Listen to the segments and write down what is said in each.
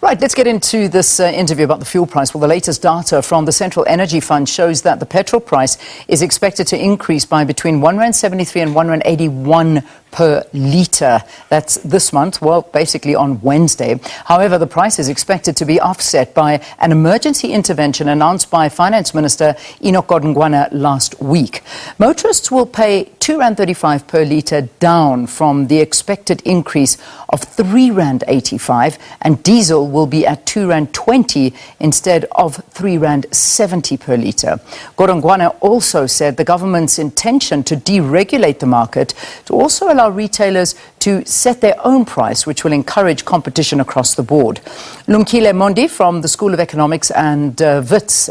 Right, let's get into this interview about the fuel price. Well, the latest data from the Central Energy Fund shows that the petrol price is expected to increase by between R1.73 and R1.81 per litre. That's this month, well, basically on Wednesday. However, the price is expected to be offset by an emergency intervention announced by Finance Minister Enoch Godongwana last week. Motorists will pay R2.35 per litre, down from the expected increase of R3.85, and diesel will be at R2.20 instead of R3.70 per litre. Godongwana also said the government's intention to deregulate the market to also allow retailers to set their own price, which will encourage competition across the board. Lumkile Mondi from the School of Economics and Finance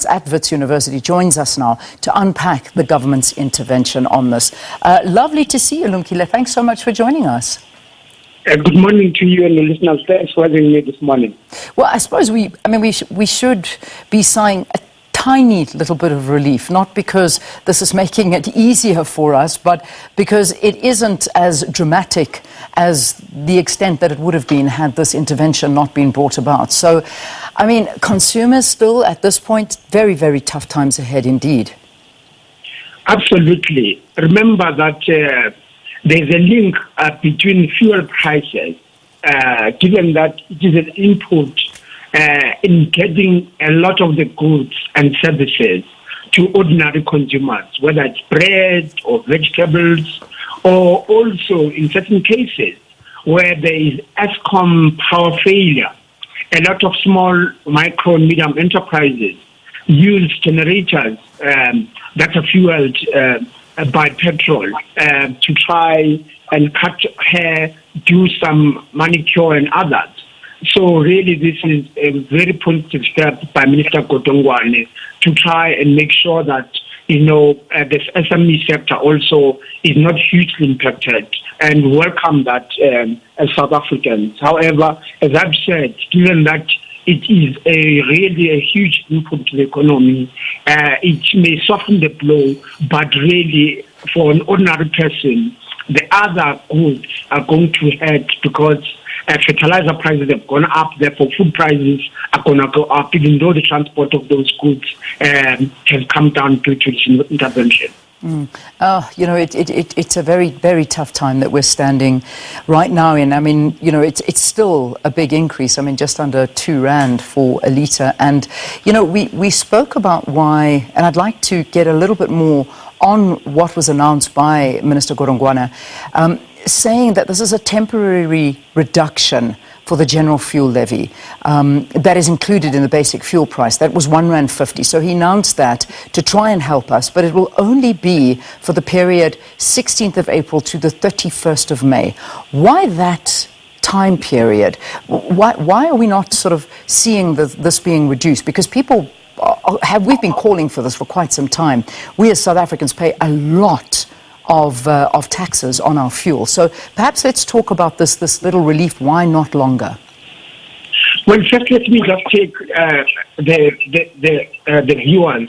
at Wits University joins us now to unpack the government's intervention on this. Lovely to see you, Lumkile. Thanks so much for joining us. Good morning to you and the listeners. Thanks for having me this morning. Well, I suppose we should be sighing a tiny little bit of relief, not because this is making it easier for us, but because it isn't as dramatic as the extent that it would have been had this intervention not been brought about. So, I mean, consumers still at this point, very, very tough times ahead indeed. Absolutely. Remember that there's a link between fuel prices, given that it is an input in getting a lot of the goods and services to ordinary consumers, whether it's bread or vegetables, or also in certain cases where there is ESCOM power failure. A lot of small, micro, and medium enterprises use generators that are fueled by petrol to try and cut hair, do some manicure and others. So really this is a very positive step by Minister Godongwana to try and make sure that, the SME sector also is not hugely impacted, and welcome that as South Africans. However, as I've said, given that it is really a huge input to the economy, it may soften the blow, but really for an ordinary person, the other goods are going to hurt because fertilizer prices have gone up, therefore food prices are going to go up, even though the transport of those goods has come down due to this intervention. It's a very, very tough time that we're standing right now in. I mean, it's still a big increase. I mean, just under R2 for a litre. And, we spoke about why, and I'd like to get a little bit more on what was announced by Minister Godongwana, saying that this is a temporary reduction for the general fuel levy that is included in the basic fuel price. That was R1.50. So he announced that to try and help us, but it will only be for the period 16th of April to the 31st of May. Why that time period? Why are we not sort of seeing this being reduced? Because we've been calling for this for quite some time. We as South Africans pay a lot of taxes on our fuel. So perhaps let's talk about this little relief. Why not longer? Well, first let me just take the viewers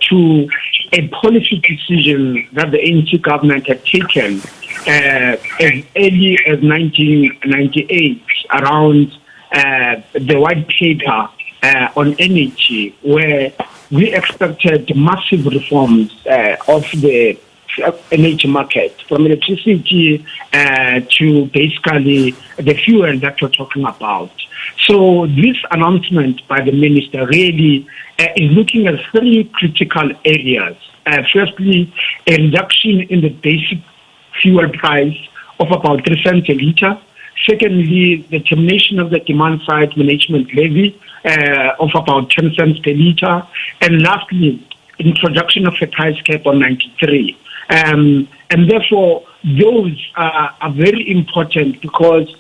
to a policy decision that the ANC government had taken as early as 1998 around the white paper on energy, where we expected massive reforms of the energy market, from electricity to basically the fuel that we're talking about. So this announcement by the minister really is looking at three critical areas. Firstly, a reduction in the basic fuel price of about 3 cents a litre. Secondly, the termination of the demand-side management levy of about 10 cents per litre. And lastly, introduction of a price cap on 93. And therefore, those are very important because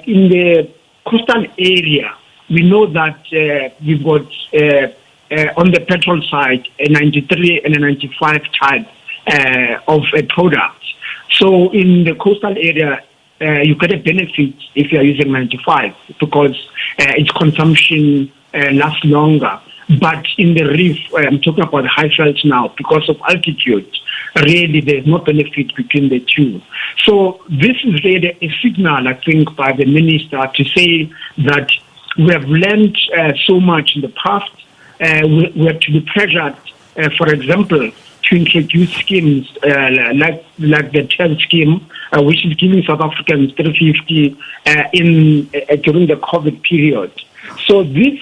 in the coastal area, we know that we've got on the petrol side a 93 and a 95 type of a product. So in the coastal area, you get a benefit if you are using 95 because its consumption lasts longer. but in the reef, I'm talking about high veld now, because of altitude, really there's no benefit between the two. So this is really a signal, I think, by the minister to say that we have learned so much in the past. We have to be pressured, for example, to introduce schemes like the TEL scheme, which is giving South Africans 350 during the COVID period. So this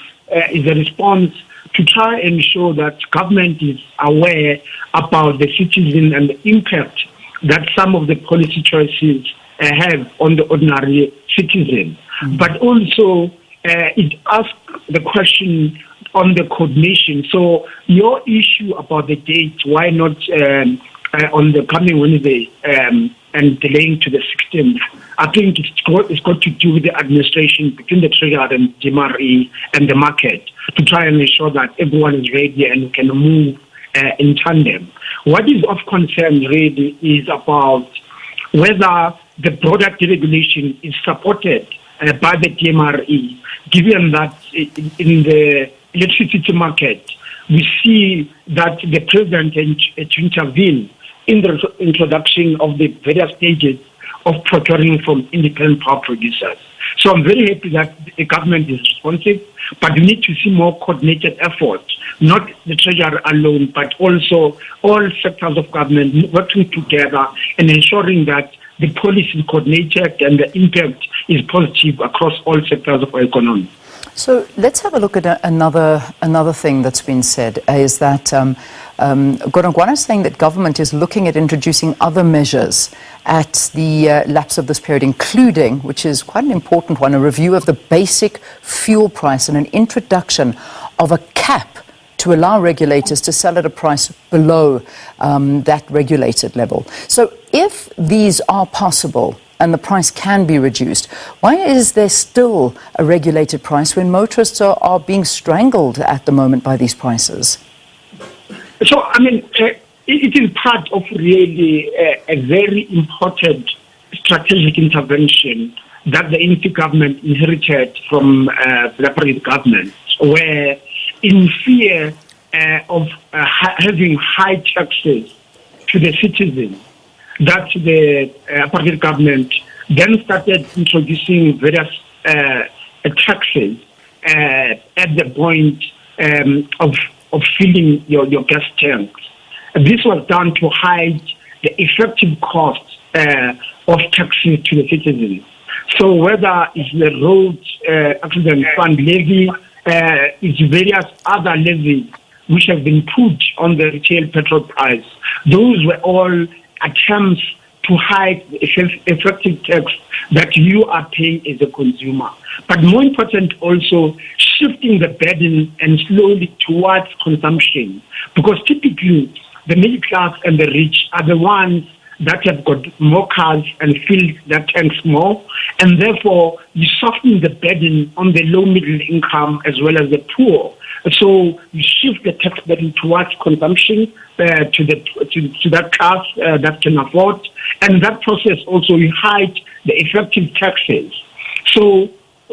is a response to try and ensure that government is aware about the citizen and the impact that some of the policy choices have on the ordinary citizen. But also it asks the question on the coordination. So your issue about the date, why not on the coming Wednesday and delaying to the 16th, I think it's got to do with the administration between the Treasury and DMRE and the market to try and ensure that everyone is ready and can move in tandem. What is of concern really is about whether the product deregulation is supported by the DMRE, given that in the electricity market, we see that the president to intervene in the introduction of the various stages of procuring from independent power producers. So I'm very happy that the government is responsive, but we need to see more coordinated effort, not the Treasury alone, but also all sectors of government working together and ensuring that the policy is coordinated and the impact is positive across all sectors of our economy. So let's have a look at another thing that's been said, is that Godongwana is saying that government is looking at introducing other measures at the lapse of this period, including, which is quite an important one, a review of the basic fuel price and an introduction of a cap to allow regulators to sell at a price below that regulated level. So if these are possible and the price can be reduced, why is there still a regulated price when motorists are being strangled at the moment by these prices? So, I mean, it is part of really a very important strategic intervention that the NP government inherited from the previous government, where in fear of having high taxes to the citizens, that the apartheid government then started introducing various taxes at the point of filling your gas tanks. This was done to hide the effective cost of taxes to the citizens. So whether it's the road accident fund levy, it's various other levies which have been put on the retail petrol price, those were all attempts to hide the effective tax that you are paying as a consumer. But more important also, shifting the burden and slowly towards consumption. Because typically, the middle class and the rich are the ones that have got more cars and fill their tanks more. And therefore, you soften the burden on the low middle income as well as the poor. So you shift the tax burden towards consumption to that class that can afford, and that process also you hide the effective taxes. So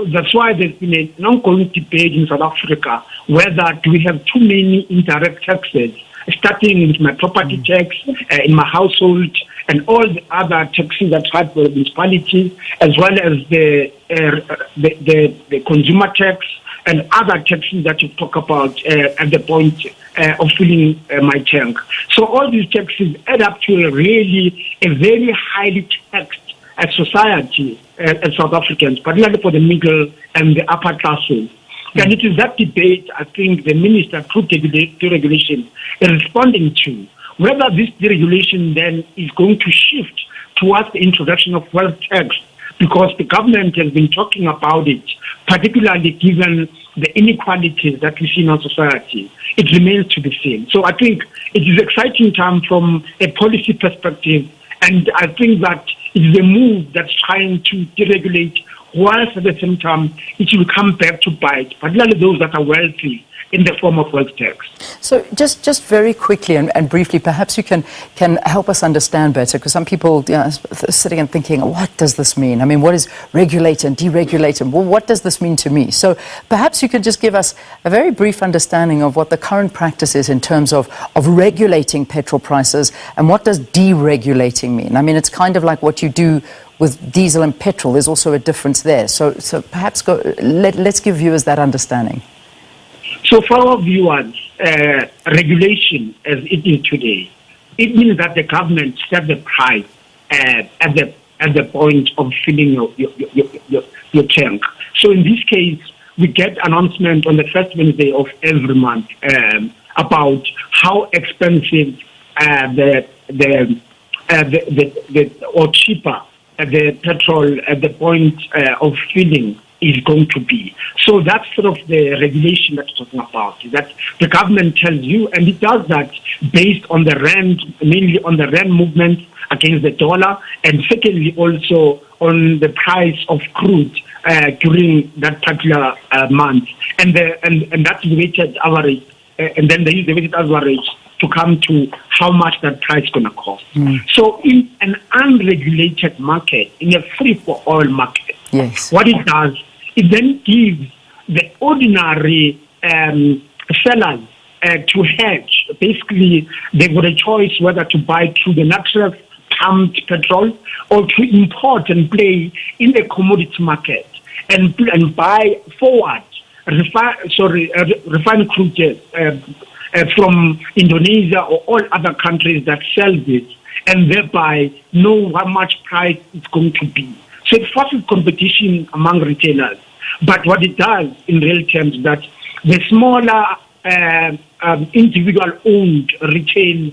that's why there's been an ongoing debate in South Africa whether do we have too many indirect taxes, starting with my property tax in my household and all the other taxes that charged by the municipalities, as well as the consumer tax and other taxes that you talk about at the point of filling my tank. So all these taxes add up to a very highly taxed society as South Africans, particularly for the middle and the upper classes. And it is that debate, I think, the minister through deregulation is responding to, whether this deregulation then is going to shift towards the introduction of wealth tax, because the government has been talking about it, particularly given the inequalities that we see in our society. It remains to be seen. So I think it is an exciting time from a policy perspective, and I think that it is a move that's trying to deregulate, whilst at the same time it will come back to bite, particularly those that are wealthy in the form of wealth tax. So just very quickly and briefly, perhaps you can help us understand better, because some people sitting and thinking, what does this mean? I mean, what is regulate and deregulate? And well, what does this mean to me? So perhaps you could just give us a very brief understanding of what the current practice is in terms of regulating petrol prices, and what does deregulating mean? I mean, it's kind of like what you do with diesel and petrol. There's also a difference there. So perhaps let's give viewers that understanding. So for our viewers, regulation as it is today, it means that the government set the price at the point of filling your tank. So in this case, we get announcement on the first Wednesday of every month about how expensive or cheaper the petrol at the point of filling is going to be. So that's sort of the regulation that we're talking about, is that the government tells you, and it does that based on the rand, mainly on the rand movement against the dollar, and secondly also on the price of crude during that particular month. And that's the weighted average, and then they use the weighted average to come to how much that price is going to cost. So in an unregulated market, in a free-for-all market, yes, what it does, it then gives the ordinary sellers to hedge. Basically, they've got a choice whether to buy through the natural pumped petrol or to import and play in the commodity market and buy forward refined crude from Indonesia or all other countries that sell this, and thereby know how much price it's going to be. So it forces competition among retailers. But what it does in real terms is that the smaller individual-owned retail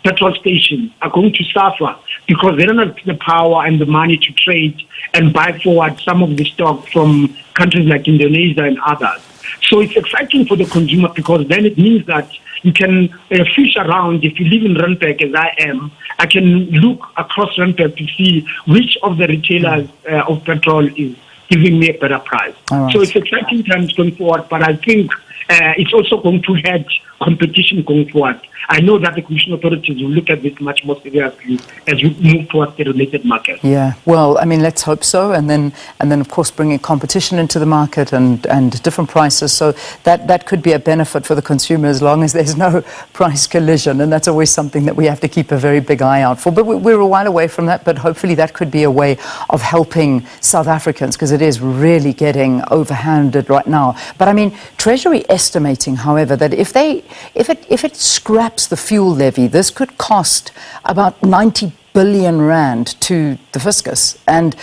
petrol stations are going to suffer because they don't have the power and the money to trade and buy forward some of the stock from countries like Indonesia and others. So it's exciting for the consumer because then it means that you can fish around. If you live in Randburg, as I am, I can look across Randburg to see which of the retailers of petrol is giving me a better price. Right. So it's exciting times going forward, but I think it's also going to hurt competition going forward. I know that the Commission authorities will look at this much more seriously as we move towards the related market. Yeah, well, I mean, let's hope so, and then of course bringing competition into the market and different prices, so that could be a benefit for the consumer as long as there's no price collision, and that's always something that we have to keep a very big eye out for. But we're a while away from that, but hopefully that could be a way of helping South Africans, because it is really getting overhanded right now. But I mean, Treasury estimating, however, that if it scraps the fuel levy, this could cost about 90 billion rand to the fiscus, and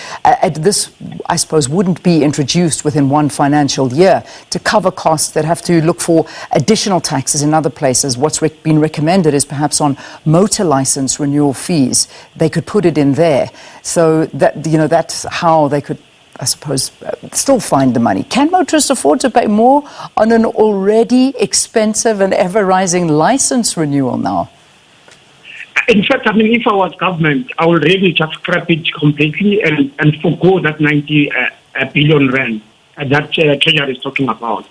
this, I suppose, wouldn't be introduced within one financial year to cover costs that have to look for additional taxes in other places. What's been recommended is perhaps on motor license renewal fees. They could put it in there, so that that's how they could, I suppose, still find the money. Can motorists afford to pay more on an already expensive and ever-rising license renewal now? In fact, I mean, if I was government, I would really just scrap it completely and forgo that 90 billion rand that Treasury is talking about.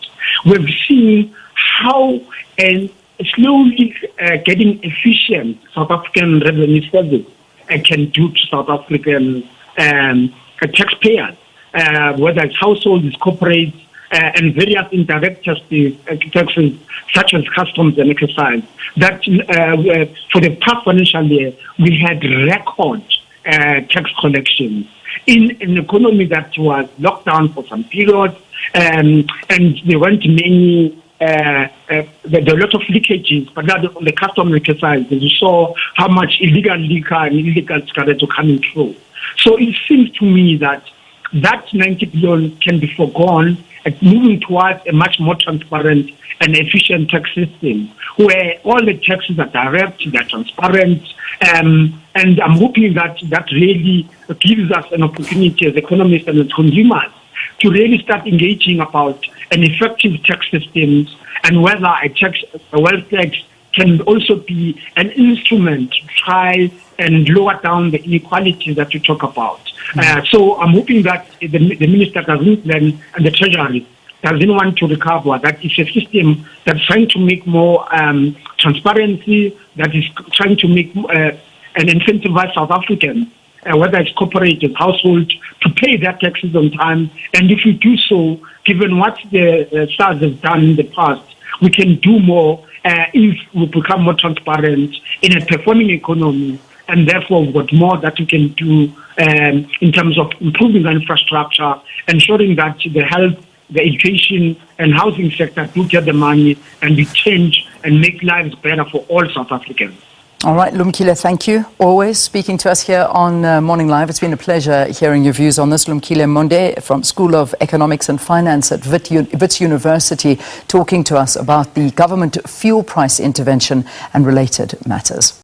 We've seen how slowly getting efficient South African revenue service can do to South African taxpayers. Whether it's households, corporates, and various indirect taxes such as customs and excise. That for the past financial year, we had record tax collections in an economy that was locked down for some period, and there weren't many. There were a lot of leakages, but that on the customs and excise, you saw how much illegal liquor and illegal cigarettes were coming through. So it seems to me that 90 billion can be foregone and moving towards a much more transparent and efficient tax system where all the taxes are direct, they're transparent, and I'm hoping that really gives us an opportunity as economists and as consumers to really start engaging about an effective tax system and whether a wealth tax can also be an instrument to try and lower down the inequalities that you talk about. So I'm hoping that the minister doesn't then, and the Treasury doesn't want to recover, that is a system that's trying to make more transparency, that is trying to make and incentivize South Africans, whether it's corporated, household, to pay their taxes on time. And if we do so, given what the SARS has done in the past, we can do more if we become more transparent in a performing economy. And therefore, we've got more that we can do in terms of improving the infrastructure, ensuring that the health, the education and housing sector do get the money and we change and make lives better for all South Africans. All right, Lumkile, thank you. Always speaking to us here on Morning Live. It's been a pleasure hearing your views on this. Lumkile Mondi from School of Economics and Finance at Wits University, talking to us about the government fuel price intervention and related matters.